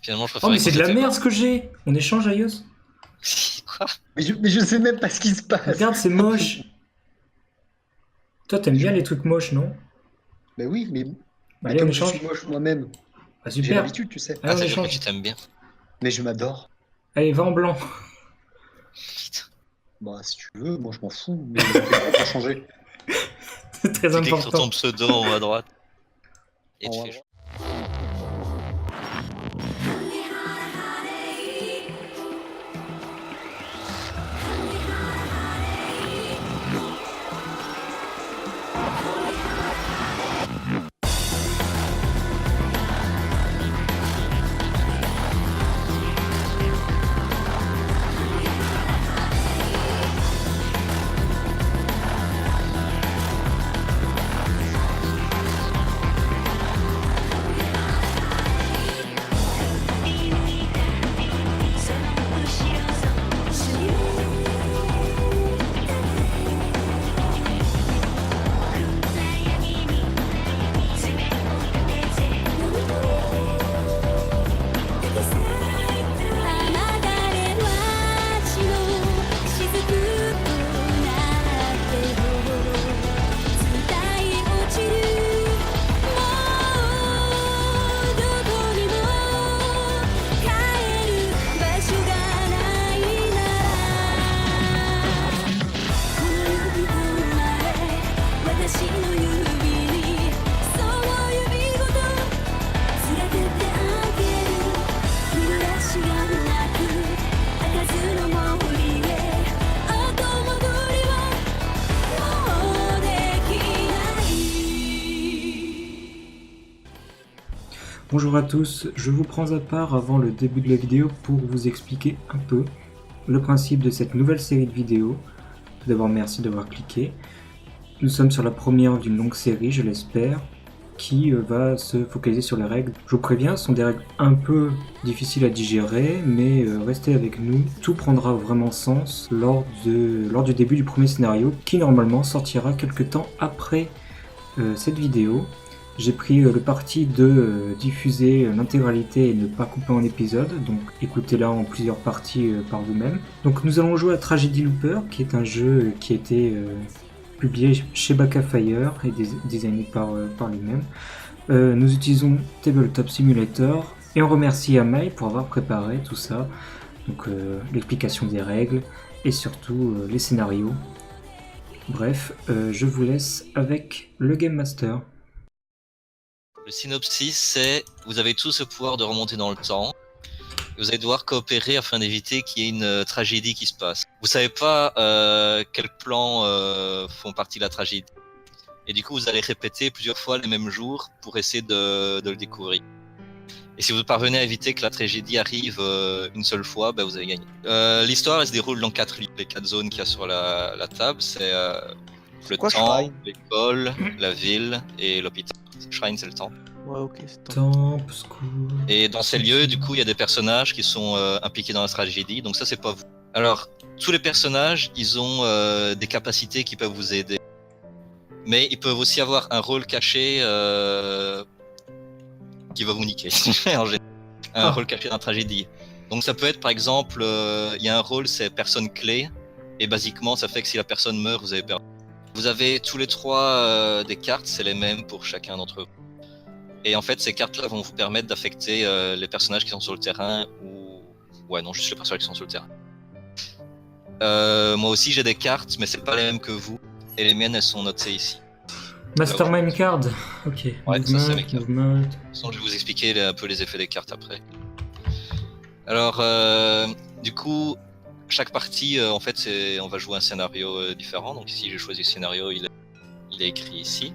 Finalement, je Oh, préférais mais c'est quand de la c'était merde ce que j'ai. On échange, Ayos? Quoi? Mais je sais même pas ce qui se passe. Regarde, c'est moche. Toi, t'aimes bien les trucs moches, non? Mais oui, Bah, mais allez, on comme je suis échange. moche moi-même, Bah, j'ai super. l'habitude, tu sais. Allez, Ah, on ça veut dire que échange. tu t'aimes bien. Mais je m'adore. Allez, va en blanc. Putain. Bah, si tu veux, moi je m'en fous, mais tu devras pas changer. C'est très Tu cliques sur ton important. pseudo en haut à droite et En tu haut à fais droite. Bonjour à tous, je vous prends à part avant le début de la vidéo pour vous expliquer un peu le principe de cette nouvelle série de vidéos. Tout d'abord, merci d'avoir cliqué. Nous sommes sur la première d'une longue série, je l'espère, qui va se focaliser sur les règles. Je vous préviens, ce sont des règles un peu difficiles à digérer, mais restez avec nous, tout prendra vraiment sens lors du début du premier scénario, qui normalement sortira quelque temps après cette vidéo. J'ai pris le parti de diffuser l'intégralité et ne pas couper en épisodes, donc écoutez-la en plusieurs parties par vous-même. Donc nous allons jouer à Tragedy Looper, qui est un jeu qui a été publié chez Backafire et designé par lui-même. Nous utilisons Tabletop Simulator et on remercie Amai pour avoir préparé tout ça, donc l'explication des règles et surtout les scénarios. Bref, je vous laisse avec le Game Master. Le synopsis, c'est vous avez tous le pouvoir de remonter dans le temps. Et vous allez devoir coopérer afin d'éviter qu'il y ait une tragédie qui se passe. Vous savez pas quels plans font partie de la tragédie. Et du coup, vous allez répéter plusieurs fois les mêmes jours pour essayer de le découvrir. Et si vous parvenez à éviter que la tragédie arrive une seule fois, ben vous avez gagné. L'histoire, elle se déroule dans 4 livres. Les 4 zones qu'il y a sur la table, c'est le quoi, temps, Shrine? l'école, la ville et l'hôpital. Shrine, c'est le temps. Ouais, ok, c'est temps. Temple, School. Et dans ces lieux, du coup, il y a des personnages qui sont impliqués dans la tragédie, donc ça, c'est pas vous. Alors, tous les personnages, ils ont des capacités qui peuvent vous aider. Mais ils peuvent aussi avoir un rôle caché qui va vous niquer. En général. Un rôle caché dans la tragédie. Donc ça peut être, par exemple, il y a un rôle, c'est personne clé, et basiquement, ça fait que si la personne meurt, vous avez perdu. Vous avez tous les trois des cartes, c'est les mêmes pour chacun d'entre vous. Et en fait, ces cartes-là vont vous permettre d'affecter les personnages qui sont sur le terrain ou... Ouais, non, juste les personnages qui sont sur le terrain. Moi aussi, j'ai des cartes, mais c'est pas les mêmes que vous. Et les miennes, elles sont notées ici. Mastermind card. Ok. Ouais, ça, c'est mes cartes. Movement. De toute façon, je vais vous expliquer un peu les effets des cartes après. Alors, du coup, chaque partie, en fait, on va jouer un scénario différent. Donc ici, j'ai choisi le scénario, il est écrit ici.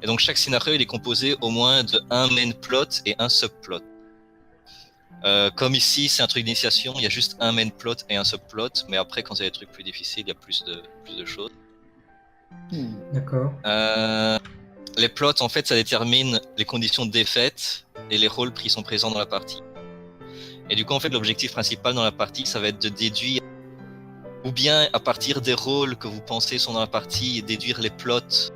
Et donc chaque scénario il est composé au moins de un main plot et un subplot. Comme ici c'est un truc d'initiation, il y a juste un main plot et un subplot, mais après quand il y a des trucs plus difficiles, il y a plus de choses. D'accord. Les plots en fait ça détermine les conditions de défaite et les rôles qui sont présents dans la partie. Et du coup en fait l'objectif principal dans la partie ça va être de déduire, ou bien à partir des rôles que vous pensez sont dans la partie, déduire les plots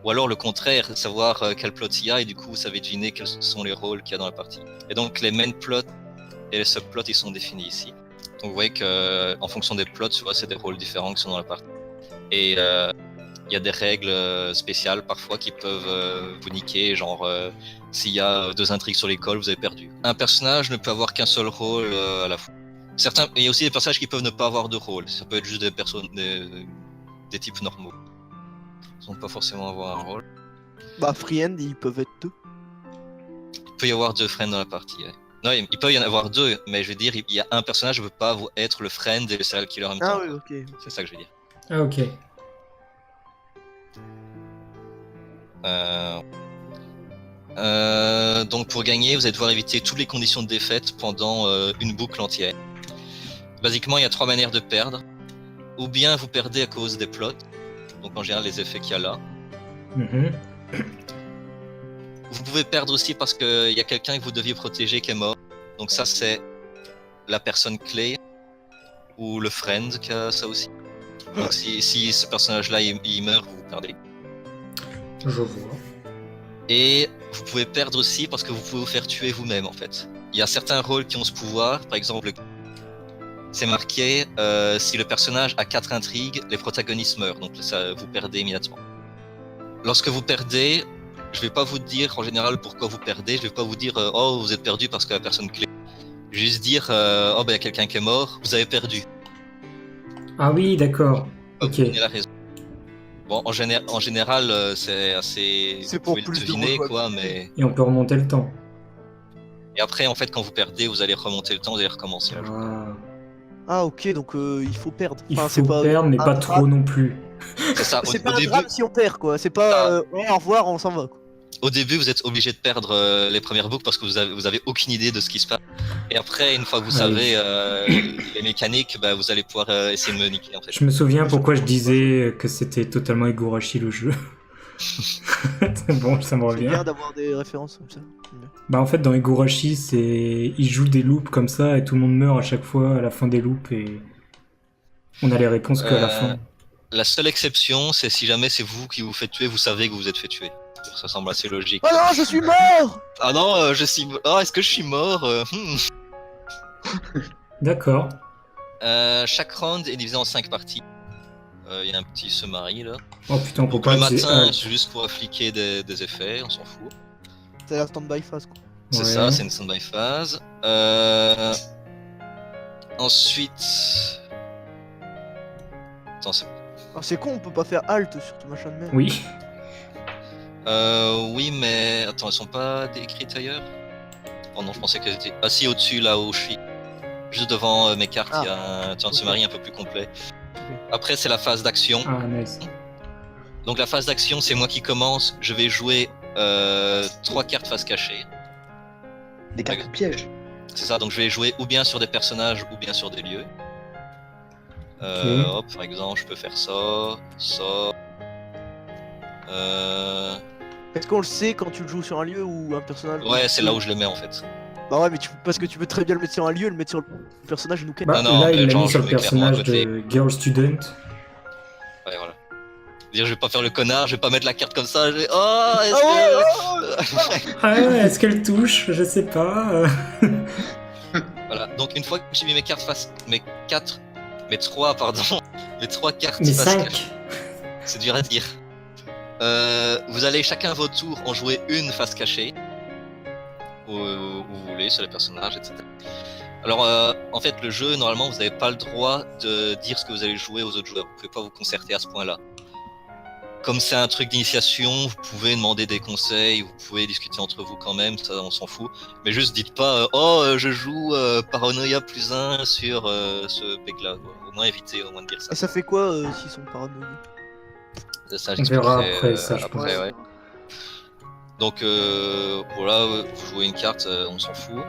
Ou alors le contraire, savoir quel plot il y a et du coup vous savez deviner quels sont les rôles qu'il y a dans la partie. Et donc les main plots et les subplots ils sont définis ici. Donc vous voyez que en fonction des plots, tu vois, c'est des rôles différents qui sont dans la partie. Et il y a des règles spéciales parfois qui peuvent vous niquer, genre s'il y a 2 intrigues sur l'école, vous avez perdu. Un personnage ne peut avoir qu'un seul rôle à la fois. Il y a aussi des personnages qui peuvent ne pas avoir de rôle. Ça peut être juste des types normaux. Ils vont pas forcément avoir un rôle. Bah, friend, ils peuvent être 2. Il peut y avoir 2 friends dans la partie. Ouais. Non, il peut y en avoir 2, mais je veux dire, il y a un personnage qui ne peut pas être le friend et le serial killer en même temps. Ah oui, ok. C'est ça que je veux dire. Ah, ok. Donc pour gagner, vous allez devoir éviter toutes les conditions de défaite pendant une boucle entière. Basiquement, il y a 3 manières de perdre. Ou bien vous perdez à cause des plots, donc en général les effets qu'il y a là. Mhm. Vous pouvez perdre aussi parce qu'il y a quelqu'un que vous deviez protéger qui est mort. Donc ça c'est la personne clé ou le friend qui a ça aussi. Donc si ce personnage-là il meurt, vous perdez. Je vois. Et vous pouvez perdre aussi parce que vous pouvez vous faire tuer vous-même en fait. Il y a certains rôles qui ont ce pouvoir, par exemple c'est marqué si le personnage a 4 intrigues, les protagonistes meurent, donc ça vous perdez immédiatement. Lorsque vous perdez, je vais pas vous dire en général pourquoi vous perdez, je vais pas vous dire oh vous êtes perdu parce que la personne clé. Je vais juste dire oh ben il y a quelqu'un qui est mort, vous avez perdu. Ah oui, d'accord. Vous Ok. donnez la raison. Bon en général c'est assez. C'est Vous pour pouvez le plus de deviner quoi, rejouabilité. mais. Et on peut remonter le temps. Et après en fait quand vous perdez, vous allez remonter le temps, vous allez recommencer la journée. Ah. Ah, ok, donc il faut perdre. Il Enfin, faut c'est pas perdre, mais un pas drame. trop non plus. C'est ça, C'est au pas un début. drame si on perd, quoi. C'est pas ouais, au revoir, on s'en va. Quoi. Au début, vous êtes obligé de perdre les premières boucles parce que vous avez aucune idée de ce qui se passe. Et après, une fois que vous Ah oui. savez les mécaniques, bah, vous allez pouvoir essayer de me niquer en fait. Je me souviens pourquoi je disais que c'était totalement Higurashi le jeu. Bon, ça me C'est revient. bien d'avoir des références comme ça. Bah en fait dans Higurashi c'est ils jouent des loops comme ça et tout le monde meurt à chaque fois à la fin des loops et on a les réponses qu'à la fin. La seule exception, c'est si jamais c'est vous qui vous faites tuer, vous savez que vous êtes fait tuer. Ça semble assez logique. Oh non, je suis mort. Ah non, je suis. Oh, est-ce que je suis mort D'accord. Chaque round est divisé en 5 parties. Il y a un petit summary là. Oh putain on peut Donc pas le dire- matin, c'est juste pour appliquer des effets, on s'en fout. C'est la stand-by phase, quoi. C'est Ouais. ça, c'est une stand-by phase. Ensuite. Attends, c'est. Ah, c'est con, on peut pas faire halt sur ce machin de merde. Oui. Oui, mais. Attends, elles sont pas décrites ailleurs? Oh non, je pensais qu'elles étaient. Ah si, au-dessus, là où je suis. Juste devant mes cartes, il y a un summary un peu plus complet. Après, c'est la phase d'action. Ah nice. Donc la phase d'action, c'est moi qui commence. Je vais jouer 3 cartes face cachée. Des cartes pièges. C'est ça, donc je vais jouer ou bien sur des personnages ou bien sur des lieux. Ok. Hop, par exemple, je peux faire ça, ça. Est-ce qu'on le sait quand tu le joues sur un lieu ou un personnage? Ouais, c'est là où je le mets en fait. Bah ouais, mais parce que tu peux très bien le mettre sur un lieu et le mettre sur le personnage nous Bah, Non, là il l'a genre, mis sur je le mets clairement à personnage côté. de Girl Student. Ouais, voilà. Dire, je vais pas faire le connard, je vais pas mettre la carte comme ça. Je vais... Oh, est-ce que. Ah ouais, est-ce qu'elle touche? Je sais pas. Voilà, donc une fois que j'ai mis mes cartes face. Mes 3, pardon. Mes 3 cartes Mais face 5. cachée. C'est dur à dire. Vous allez chacun votre tour en jouer une face cachée. Où vous voulez, sur les personnages, etc. Alors, en fait, le jeu, normalement, vous n'avez pas le droit de dire ce que vous allez jouer aux autres joueurs. Vous pouvez pas vous concerter à ce point-là. Comme c'est un truc d'initiation, vous pouvez demander des conseils, vous pouvez discuter entre vous quand même, ça on s'en fout. Mais juste dites pas je joue Paranoia +1 sur ce peg-là. Au moins évitez au moins de dire ça. Et ça fait quoi s'ils sont paranoïaques? Ça On verra j'expliquerai, après ça, je après, pense. ouais. Donc voilà, vous jouez une carte, on s'en fout.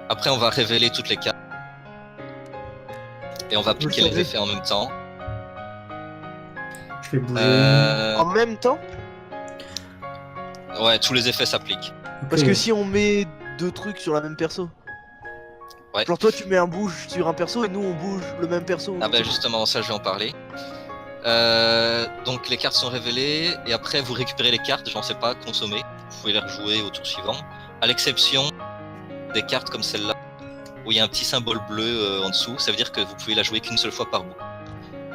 Après on va révéler toutes les cartes. Et on va appliquer les savais. effets en même temps. Je vais bouger. En même temps? Ouais, tous les effets s'appliquent. Parce Ok. que si on met 2 trucs sur la même perso. Ouais. Genre toi tu mets un bouge sur un perso et nous on bouge le même perso. Ah bah justement, ça je vais en parler. Donc les cartes sont révélées et après vous récupérez les cartes, j'en sais pas, consommer. Vous pouvez les rejouer au tour suivant. À l'exception des cartes comme celle-là, où il y a un petit symbole bleu en dessous, ça veut dire que vous pouvez la jouer qu'une seule fois par bout.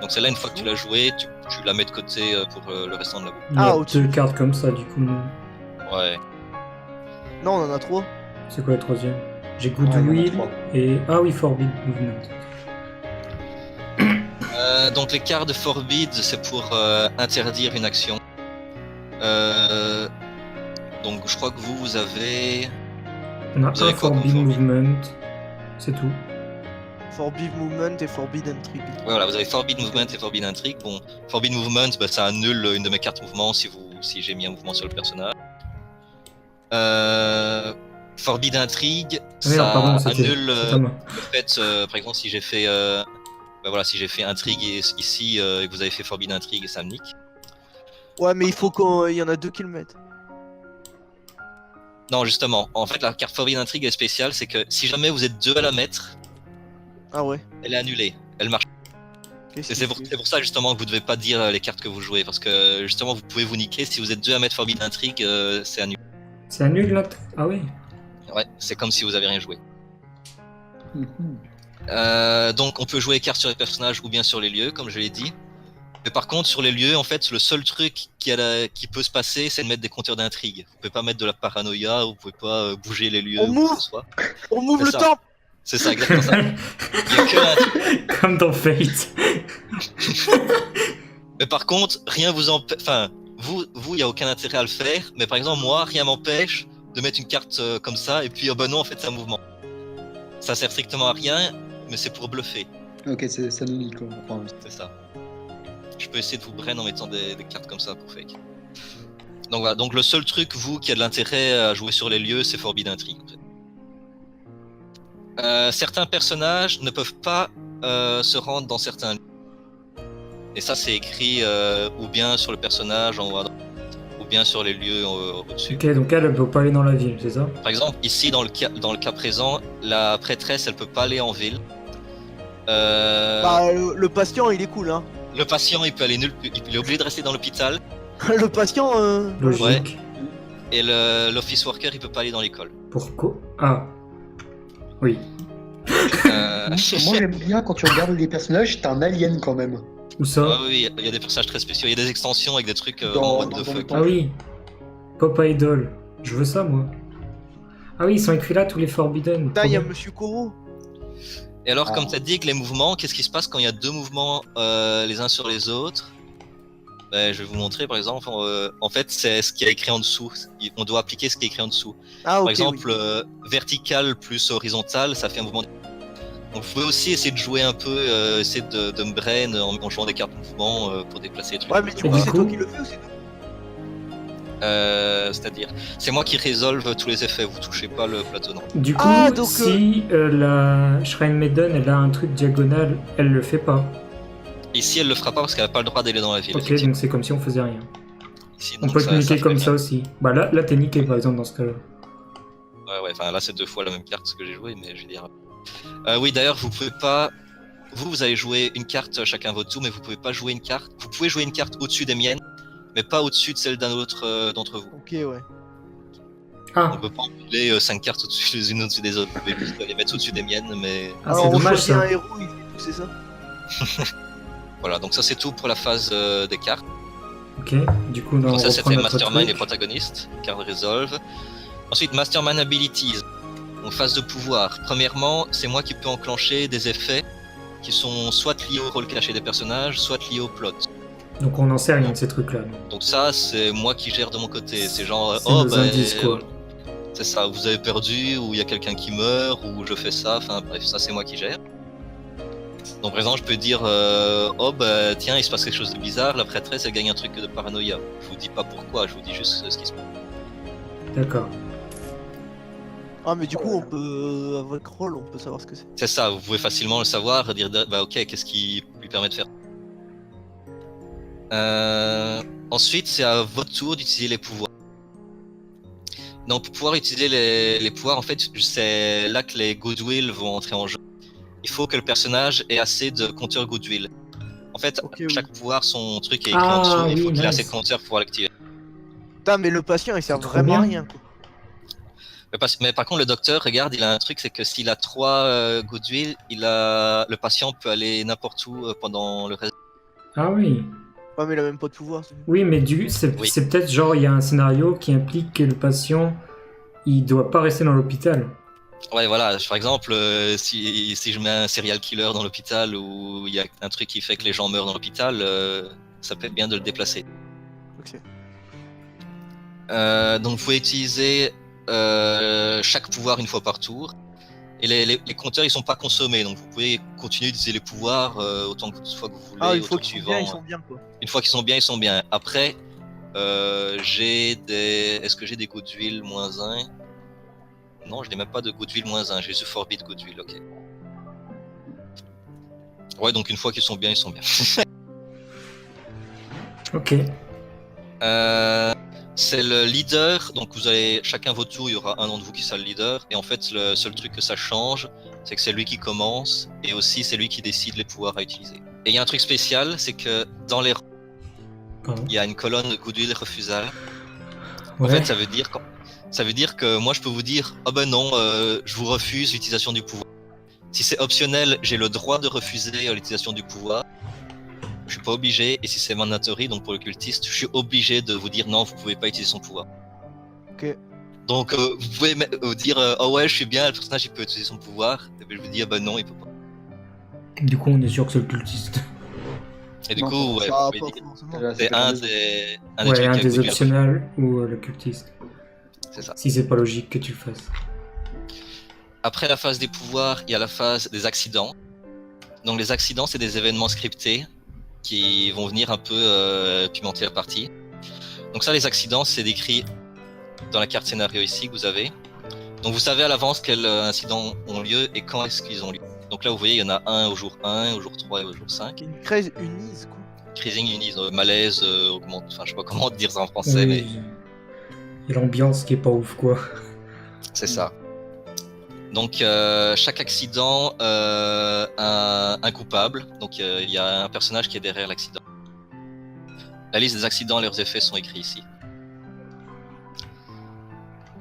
Donc celle-là, une fois que tu l'as jouée, tu la mets de côté pour le restant de la boucle. Il y a Ah, 2 au-dessus. cartes comme ça, du coup. Non. Ouais. Non, on en a 3. C'est quoi la troisième? J'ai Ah, il y en a Goodwill 3. et... Ah oui, Forbid Movement. Donc les cartes de Forbid, c'est pour interdire une action. Donc je crois que vous avez... On a Vous avez un quoi comme Forbid Forbid Movement. C'est tout. Forbid Movement et Forbid Intrigue. Voilà, vous avez Forbid Movement et Forbid Intrigue. Bon, Forbid Movement, bah, ça annule une de mes cartes mouvement si j'ai mis un mouvement sur le personnage. Forbid Intrigue, Ah merde, ça pardon, c'était annule c'est ta main. le fait, par exemple, si j'ai fait, bah voilà, si j'ai fait Intrigue ici et que vous avez fait Forbid Intrigue, ça me nique. Ouais, mais il faut qu'il y en a 2 qui le mettent. Non, justement, en fait, la carte Forbid Intrigue est spéciale, c'est que si jamais vous êtes 2 à la mettre, Ah ouais. elle est annulée, elle marche. Qu'est-ce Et c'est pour ça justement que vous devez pas dire les cartes que vous jouez, parce que justement vous pouvez vous niquer si vous êtes 2 à mettre Forbid Intrigue, c'est annulé. C'est un nul là? Ah oui. Ouais, c'est comme si vous avez rien joué. Mhm. Donc on peut jouer les cartes sur les personnages ou bien sur les lieux, comme je l'ai dit. Mais par contre sur les lieux, en fait, le seul truc qui peut se passer, c'est de mettre des compteurs d'intrigue. Vous pouvez pas mettre de la paranoïa, vous pouvez pas bouger les lieux On ou move quoi que ce soit. On move C'est le ça. temple. C'est ça, exactement ça. Il y a que l'intrigue. Comme dans Fate. Mais par contre, rien vous empêche. Enfin, vous, il n'y a aucun intérêt à le faire. Mais par exemple, moi, rien m'empêche de mettre une carte comme ça. Et puis, oh bah non, en fait, c'est un mouvement. Ça sert strictement à rien, mais c'est pour bluffer. Ok, ça nous nique quoi. Enfin, C'est ça. Je peux essayer de vous brain en mettant des cartes comme ça pour fake. Donc voilà. Donc le seul truc, vous, qui a de l'intérêt à jouer sur les lieux, c'est Forbid Intrigue. En fait. Certains personnages ne peuvent pas se rendre dans certains lieux. Et ça, c'est écrit ou bien sur le personnage en haut à droite, ou bien sur les lieux au-dessus. Ok, donc elle peut pas aller dans la ville, c'est ça? Par exemple, ici, dans le cas présent, la prêtresse, elle peut pas aller en ville. Bah, le patient, il est cool, hein. Le patient, il peut aller il est obligé de rester dans l'hôpital. Le patient, Logique. Ouais. Et l'office worker, il peut pas aller dans l'école. Pourquoi? Ah. Oui. moi j'aime bien quand tu regardes les personnages, t'as un alien quand même. Où ça? Ah oui, il y a des personnages très spéciaux. Il y a des extensions avec des trucs Dans- what dans the le fuck. temps. Ah oui. Pop Idol. Je veux ça, moi. Ah oui, ils sont écrits là, tous les Forbidden. putain, il y a Monsieur Koro. Et alors, comme Ah. tu as dit que les mouvements, qu'est-ce qui se passe quand il y a 2 mouvements les uns sur les autres? Ben, je vais vous montrer par exemple. En fait, c'est ce qui est écrit en dessous. On doit appliquer ce qui est écrit en dessous. Ah, ok. Par exemple, oui. vertical plus horizontal, ça fait un mouvement. Donc, vous pouvez aussi essayer de jouer un peu, essayer de me brain en jouant des cartes mouvement pour déplacer les trucs. Ouais, mais du Et coup, du c'est coup- toi qui le fais ou c'est toi? C'est-à-dire, c'est moi qui résolve tous les effets. Vous touchez pas le plateau, non. Du coup, Ah, donc, si la Shrine Maiden, elle a un truc diagonal, elle le fait pas. Ici, elle le fera pas parce qu'elle a pas le droit d'aller dans la ville. Ok, effectivement. donc c'est comme si on faisait rien. Ici, On donc, peut communiquer ferait comme bien. ça aussi. Bah là t'es niqué par exemple dans ce cas-là. Ouais, enfin là c'est 2 fois la même carte que j'ai joué, mais je veux dire. Oui, d'ailleurs, vous pouvez pas. Vous allez jouer une carte chacun votre tour, mais vous pouvez pas jouer une carte. Vous pouvez jouer une carte au-dessus des miennes, mais pas au-dessus de celle d'un autre d'entre vous. Ok, ouais. Ah, On peut pas empiler 5 cartes au-dessus les unes au-dessus des autres. Vous pouvez juste les mettre au-dessus des miennes, mais ah Alors, c'est on dommage choisit ça. un héros, il fait tout, c'est ça? voilà. Donc ça c'est tout pour la phase des cartes. Ok, du coup on Donc ça reprend c'était notre Mastermind et truc. protagoniste, card resolve. Ensuite Mastermind abilities. Donc phase de pouvoir. Premièrement, c'est moi qui peux enclencher des effets qui sont soit liés au rôle caché des personnages, soit liés au plot. Donc on n'en sait rien de ces trucs-là. Donc ça, c'est moi qui gère de mon côté. C'est genre, C'est nos indices, quoi. c'est ça, vous avez perdu, ou il y a quelqu'un qui meurt, ou je fais ça, enfin bref, ça c'est moi qui gère. Donc par exemple, je peux dire, oh bah tiens, il se passe quelque chose de bizarre, la prêtresse elle gagne un truc de paranoïa. Je vous dis pas pourquoi, je vous dis juste ce qui se passe. D'accord. Ah, mais du coup, on peut. Avec rôle, on peut savoir ce que c'est. C'est ça, vous pouvez facilement le savoir, dire, bah ok, qu'est-ce qui lui permet de faire. Ensuite, c'est à votre tour d'utiliser les pouvoirs. Donc pour pouvoir utiliser les pouvoirs, en fait, c'est là que les goodwill vont entrer en jeu. Il faut que le personnage ait assez de compteur goodwill. En En fait, Ok, oui. chaque pouvoir, son truc est écrit Ah, en dessous, et il faut oui, qu'il ait assez nice. de compteurs pour pouvoir l'activer. Putain, mais le patient il sert C'est trop vraiment à bien. rien. Quoi. Mais par contre, le docteur, regarde, il a un truc, c'est que s'il a 3 gouttes d'huile, le patient peut aller n'importe où pendant le reste. Ah oui. Ouais, mais il a même pas de pouvoir. Oui, mais Oui. c'est peut-être genre, il y a un scénario qui implique que le patient, il doit pas rester dans l'hôpital. Ouais, voilà. Par exemple, si je mets un serial killer dans l'hôpital ou il y a un truc qui fait que les gens meurent dans l'hôpital, ça peut être bien de le déplacer. Ok. Donc, vous pouvez utiliser chaque pouvoir une fois par tour. Et les compteurs, ils sont pas consommés, donc vous pouvez continuer d'utiliser les pouvoirs autant que fois que vous voulez. Ah, une au fois tour qu'ils sont suivant. bien, ils sont bien quoi. Une fois qu'ils sont bien, ils sont bien. Après, j'ai des. Est-ce que j'ai des gouttes d'huile -1? Non, je n'ai même pas de gouttes d'huile -1. J'ai The Forbid gouttes d'huile, ok. Ouais, donc une fois qu'ils sont bien, ils sont bien. Ok. C'est le leader, donc vous allez chacun votre tour, il y aura un d'entre vous qui sera le leader, et en fait le seul truc que ça change, c'est que c'est lui qui commence, et aussi c'est lui qui décide les pouvoirs à utiliser. Et il y a un truc spécial, c'est que dans les Pardon. il y a une colonne de goodwill refusal. En Ouais. fait, ça veut dire que moi je peux vous dire, oh ben non, je vous refuse l'utilisation du pouvoir. Si c'est optionnel, j'ai le droit de refuser l'utilisation du pouvoir. Je suis pas obligé, et si c'est mandatory, donc pour le cultiste, je suis obligé de vous dire non, vous pouvez pas utiliser son pouvoir. Ok. Donc vous pouvez dire oh ouais, je suis bien, le personnage il peut utiliser son pouvoir, et puis je vous dis ah bah non, il peut pas. Du coup, on est sûr que c'est le cultiste. Et du Non, coup, ouais, Ah, vous pas pouvez dire, forcément. Là, c'est pas un mal. des Ouais, trucs un qui a des goodwill. optionnels ou le cultiste. C'est ça. Si c'est pas logique que tu le fasses. Après la phase des pouvoirs, il y a la phase des accidents. Donc les accidents, c'est des événements scriptés qui vont venir un peu pimenter la partie. Donc ça, les accidents, c'est décrit dans la carte scénario ici que vous avez. Donc vous savez à l'avance quels incidents ont lieu et quand est-ce qu'ils ont lieu. Donc là, vous voyez, il y en a un au jour 1, au jour 3 et au jour 5. Une crise unise quoi. Crising, unis, malaise, augmente, enfin je sais pas comment dire ça en français, mais Oui. Et l'ambiance qui est pas ouf, quoi. c'est ça. Donc chaque accident un coupable, donc il y a un personnage qui est derrière l'accident. La liste des accidents et leurs effets sont écrits ici.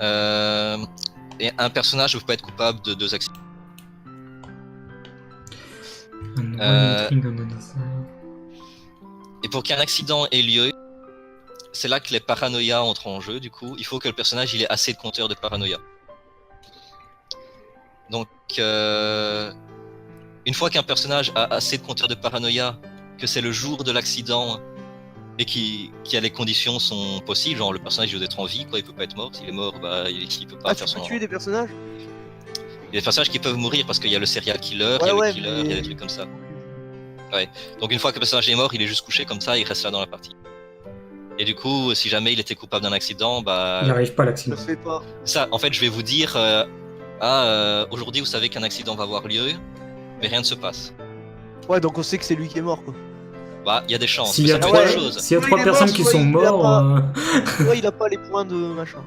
Et un personnage ne peut pas être coupable de 2 accidents. Et pour qu'un accident ait lieu, c'est là que les paranoïas entrent en jeu. Du coup, il faut que le personnage il ait assez de compteurs de paranoïa. Donc, une fois qu'un personnage a assez de compteurs de paranoïa, que c'est le jour de l'accident et qui a les conditions sont possibles, genre le personnage doit être en vie, quoi, il peut pas être mort. S'il est mort, bah il peut pas Ah, tu faire peux son. tuer des personnages? Il y a des personnages qui peuvent mourir parce qu'il y a le serial killer, il y a le killer, il y a des trucs comme ça. Donc une fois que le personnage est mort, il est juste couché comme ça, il reste là dans la partie. Et du coup, si jamais il était coupable d'un accident, bah. Il n'arrive pas à Je l'accident. le fais pas. Ça, en fait, je vais vous dire, aujourd'hui, vous savez qu'un accident va avoir lieu, mais rien ne se passe. Ouais, donc on sait que c'est lui qui est mort quoi. Bah, il y a des chances. S'il mais y ça a peut trois, être autre chose. s'il y a Soit 3 il est personnes mort, qui soit sont il a morts, pas- Ouais, il a pas les points de machin.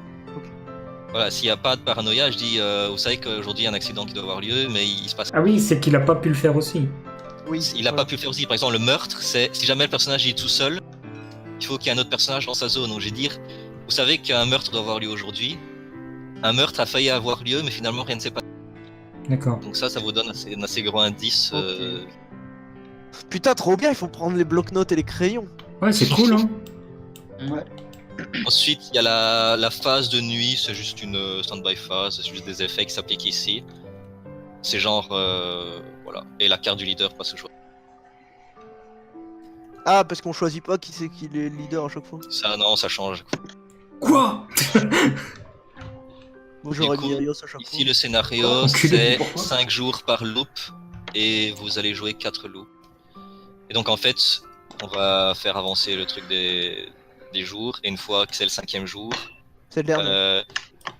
Voilà, s'il n'y a pas de paranoïa, je dis, vous savez qu'aujourd'hui, il y a un accident qui doit avoir lieu, mais il se passe. Ah oui, c'est qu'il a pas pu le faire aussi. Oui. Il n'a pas pu le faire aussi. Par exemple, le meurtre, c'est si jamais le personnage est tout seul, il faut qu'il y ait un autre personnage dans sa zone. Donc, je vais dire, vous savez qu'un meurtre doit avoir lieu aujourd'hui. Un meurtre a failli avoir lieu, mais finalement, rien ne s'est passé. D'accord. Donc, ça vous donne un assez gros indice. Ok. Putain, trop bien, il faut prendre les blocs-notes et les crayons. Ouais, c'est cool, hein. Ouais. Ensuite, il y a la phase de nuit, c'est juste une stand-by phase, c'est juste des effets qui s'appliquent ici. C'est genre, voilà. Et la carte du leader passe au choix. Ah, parce qu'on choisit pas qui c'est qui est le leader à chaque fois. Ça, non, ça change. Quoi? Moi j'aurais coup, mis Ayos à chaque Ici, fois. le scénario, Enculé, c'est pourquoi 5 jours par loop, et vous allez jouer 4 loops. Et donc, en fait, on va faire avancer le truc des jours, et une fois que c'est le 5e jour, C'est le dernier.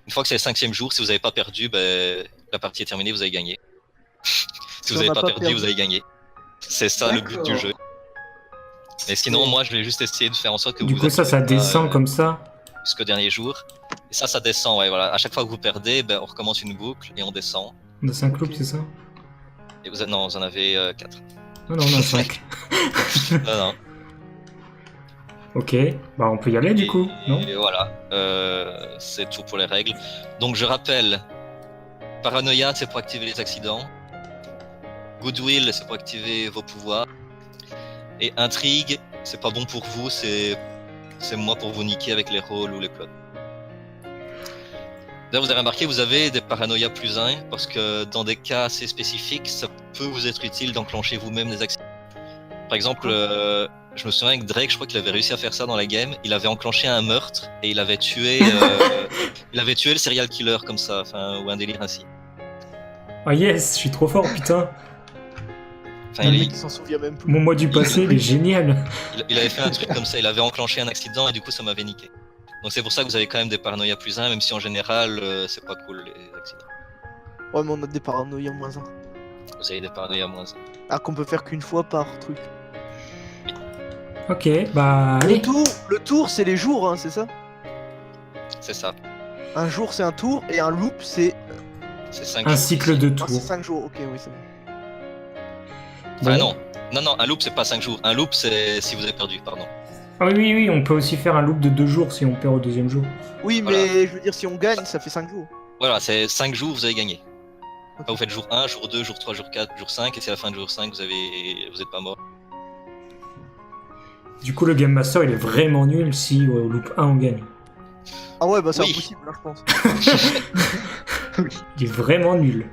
une fois que c'est le 5e jour, si vous n'avez pas perdu, ben, la partie est terminée, vous avez gagné. Si vous on n'avez n'a pas pas perdu, perdu. vous avez gagné. C'est ça le but du jeu. Et sinon, moi, je vais juste essayer de faire en sorte que Du vous coup, ça arriviez pas, descend comme ça. jusqu'au dernier jour. Et ça descend, ouais, voilà. À chaque fois que vous perdez, ben, on recommence une boucle et on descend. On a 5 loops, c'est ça? Et non, vous en avez 4. Non, non, on a 5. Non, non. Ok, bah on peut y aller du coup, non? Et voilà, c'est tout pour les règles. Donc je rappelle, Paranoia, c'est pour activer les accidents. Goodwill, c'est pour activer vos pouvoirs. Et Intrigue, c'est pas bon pour vous, c'est moi pour vous niquer avec les rôles ou les plots. D'ailleurs, vous avez remarqué, vous avez des Paranoia plus 1, parce que dans des cas assez spécifiques, ça peut vous être utile d'enclencher vous-même des accidents. Par exemple, je me souviens que Drake, je crois qu'il avait réussi à faire ça dans la game. Il avait enclenché un meurtre et il avait tué le serial killer comme ça, enfin, ou un délire ainsi. Ah yes, je suis trop fort, putain. Enfin, Le il, mec il s'en souvient même plus. Mon moi du passé, il est génial. il avait fait un truc comme ça, il avait enclenché un accident et du coup ça m'avait niqué. Donc c'est pour ça que vous avez quand même des paranoïas plus 1, même si en général c'est pas cool les accidents. Ouais, mais on a des paranoïas moins 1. Vous avez des paranoïas moins 1. Ah, qu'on peut faire qu'une fois par truc. Ok, bah allez. Le tour c'est les jours, hein, c'est ça? C'est ça. Un jour c'est un tour et un loop c'est. C'est 5 Un jours cycle ici. de Ah, tours. c'est 5 jours, ok, oui, c'est bon. Enfin Bon. non, un loop c'est pas 5 jours. Un loop c'est si vous avez perdu, pardon. Ah oui, on peut aussi faire un loop de 2 jours si on perd au deuxième jour. Oui, mais Voilà. je veux dire, si on gagne, ça fait 5 jours. Voilà, c'est 5 jours, vous avez gagné. Ok. Vous faites jour 1, jour 2, jour 3, jour 4, jour 5, et c'est à la fin de jour 5, vous êtes pas mort. Du coup, le Game Master, il est vraiment nul si au loop 1 on gagne. Ah ouais, bah c'est Oui. impossible, là, je pense. Il est vraiment nul.